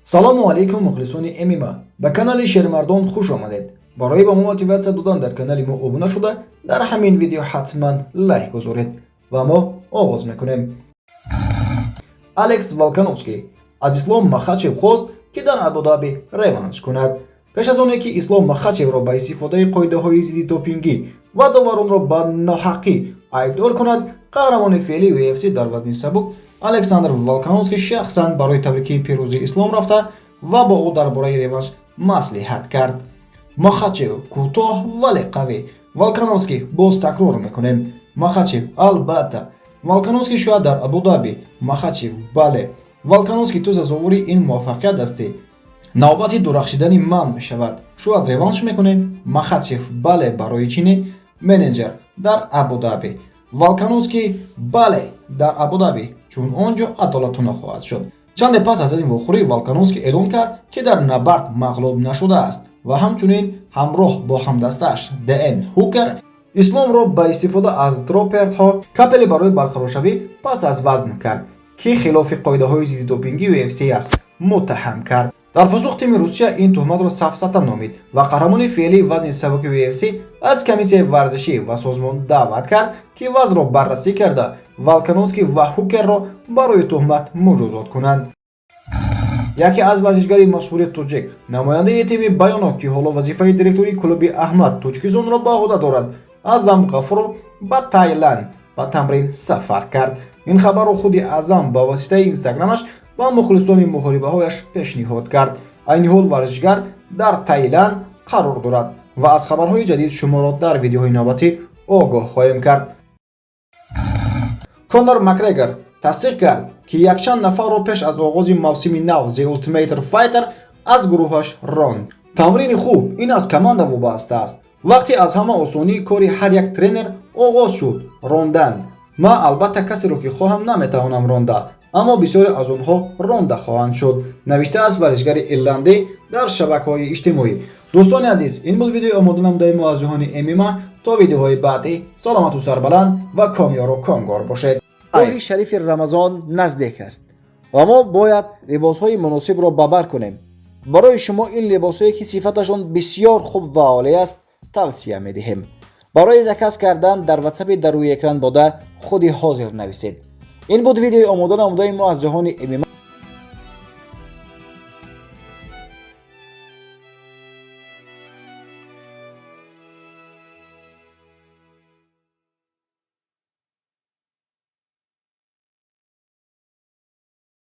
салому алайкум мухлисони ММА. ба канали шермардон хуш омадед. барои ба мо мотиватсия додан дар канали мо обуна шуда, дар ҳамин видео ҳатман лайк гузоред ва мо оғоз мекунем. Алекс Волконовский аз Ислом Махачев хост ки дар Абу-Даби реванш кунад. пеш аз оне ки Ислом Махачевро ба истифодаи қоидаҳои зидди допингӣ ва доваронро ба ноҳақӣ айбдор кунад, қаҳрамони феъли UFC дар вазни сабук Александр Волконовский шахсан барои табрикии пирӯзии Ислом рафта ва бо ӯ дар бораи реванш маслиҳат кард. Махачев кӯтоҳ вале қавӣ. Волконовский боз такрор мекунем. Махачев албатта. Волконовский шояд дар Абу-Даби. Махачев бале. Волконовский ту сазовори ин муваффақият ҳастӣ. навбати дурахшидани ман мешавад. шояд реванш мекунем. Махачев бале барои чини менеҷер дар Абу-Даби. Волконовский бале дар Абу-Даби, чун он ҷо адолатона хоҳад шуд. чанде пас аз ин вохӯрӣ Волконовский эълон кард ки дар набард мағлуб нашудааст ва ҳамчунин ҳамроҳ бо ҳамдастааш ДН Hooker Исломро ба истифода аз дропертҳо капели барои барқароршавӣ пас аз вазн кард, ки хилофи қоидаҳои зидди допингии UFC аст, муттаҳам кард. дар посух тими Русия ин тӯҳматро сафсата номид ва қаҳрамони феълии вазни сабуки UFC аз комиссияи варзишӣ ва созмон даъват кард ки вазро баррасӣ карда Волконовский ва Hookerро барои тӯҳмат муҷозот кунанд. яке аз варзишгари машҳури тоҷик, намояндаи тими Баёнок, ки ҳоло вазифаи директории клуби Аҳмад Тоҷикистонро ба оҳда дорад, Азам Ғафуров ба Таиланд ба тамрин сафар кард. ин хабарро худи Азам ба воситаи инстаграмаш ба мухлисони муҳорибаҳояш пешниҳод кард. айни ҳол варзишгар дар Таиланд қарор дорад ва аз хабарҳои ҷадид шуморо дар видеоҳои навбатӣ огоҳ хоҳем кард. Конор Макгрегор тасдиқ кард ки якчанд нафарро пеш аз оғози мавсими нав The Ultimate Fighter аз гурӯҳаш ронд. тамрини хуб ин аз команда вобаста аст. вақте аз ҳама осонӣ кори ҳар як тренер оғоз шуд рондан. ман албатта касеро ки хоҳам наметавонам ронда, аммо бисёре аз онҳо ронда хоҳанд шуд, навиштааст варзишгари ирландӣ дар шабакаҳои иҷтимоӣ. дӯстони азиз, ин буд видеои омода намудаи мо аз ҷаҳони ММА. то видеоҳои баъдӣ саломату сарбаланд ва комёру комгор бошед. моҳи шарифи рамазон наздик аст ва мо бояд либосҳои муносибро ба бар кунем. барои шумо ин либосҳое ки сифаташон бисёр хуб ва олӣ аст тавсия медиҳем. барои заказ кардан дар ватсапи дар рӯи экран бода худи ҳозир нависед. ин буд видеои омода намудаи мо аз ҷаҳони ММА.